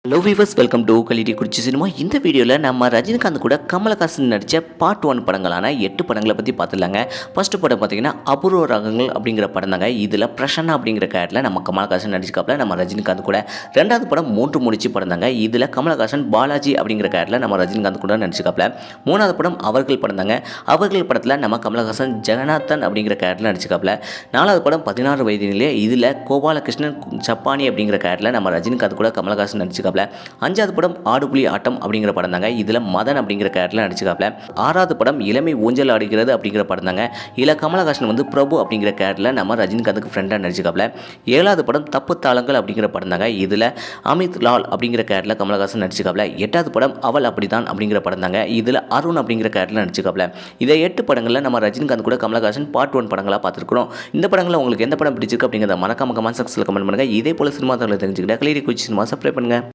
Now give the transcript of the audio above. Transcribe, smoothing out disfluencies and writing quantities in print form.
Hello viewers, welcome to Kallidaikurichi cinema. இந்த வீடியோவில் நம்ம ரஜினிகாந்த் கூட கமலஹாசன் நடித்த பார்ட் 1 படங்களான 8 படங்களை பற்றி பார்த்துடலாங்க. ஃபர்ஸ்ட் படம் பார்த்தீங்கன்னா அபூர்வ ராகங்கள் அப்படிங்கிற படம் தாங்க. இதில் பிரசன்னா அப்படிங்கிற கேரக்டரில் நம்ம கமலஹாசன் நடிச்சிக்காப்புல நம்ம ரஜினிகாந்த் கூட. ரெண்டாவது படம் மூன்று முடிச்சு படம் தாங்க. இதில் கமலஹாசன் பாலாஜி அப்படிங்கிற கேரக்டரில் நம்ம ரஜினிகாந்த் கூட நடிச்சிக்காப்புல. மூணாவது படம் அவர்கள் படம் தாங்க. அவர்கள் படத்தில் நம்ம கமலஹாசன் ஜெகநாதன் அப்படிங்கிற கேரக்டரில் நடிச்சிக்காப்புல. நாலாவது படம் 16 வயதினிலே. இதில் கோபாலகிருஷ்ணன் சப்பானி அப்படிங்கிற கேரக்டரில் நம்ம ரஜினிகாந்த் கூட கமலஹாசன் நடிச்சிக்காப்புல. அஞ்சாவது படம் ஆடுபுலி ஆட்டம் அப்படிங்கிற படம் தாங்க. இதில் மதன் அப்படிங்கிற கேரக்டரில் நடிச்சிக்காப்புல. ஆறாவது படம் இளமை ஊஞ்சல் ஆடுகிறது அப்படிங்கிற படம் தாங்க. இதில் கமலஹாசன் வந்து பிரபு அப்படிங்கிற கேரக்டரில் நம்ம ரஜினிகாந்துக்கு ஃப்ரெண்டாக நடிச்சிக்காப்புல. ஏழாவது படம் தப்பு தாளங்கள் அப்படிங்கிற படம் தாங்க. இதில் அமித் லால் அப்படிங்கிற கேரக்டரில் கமலஹாசன் நடிச்சிக்காப்புல. எட்டாவது படம் அவள் அப்படிதான் அப்படிங்கிற படம் தாங்க. இதில் அருண் அப்படிங்கிற கேரக்டரில் நடிச்சிக்காப்புல. இதை 8 படங்களில் நம்ம ரஜினிகாந்த் கூட கமலஹாசன் பார்ட் 1 படங்களாக பார்த்துருக்கிறோம். இந்த படங்களில் உங்களுக்கு எந்த படம் பிடிச்சிருக்கு அப்படிங்கிறத மறக்காம கமெண்ட் செக்ஷனில் கமெண்ட் பண்ணுங்கள். இதே போல சினிமா தகவலை தெரிஞ்சுக்கிட்ட கலிடி குறிச்சி சினிமா சப்ஸ்கிரைப் பண்ணுங்கள்.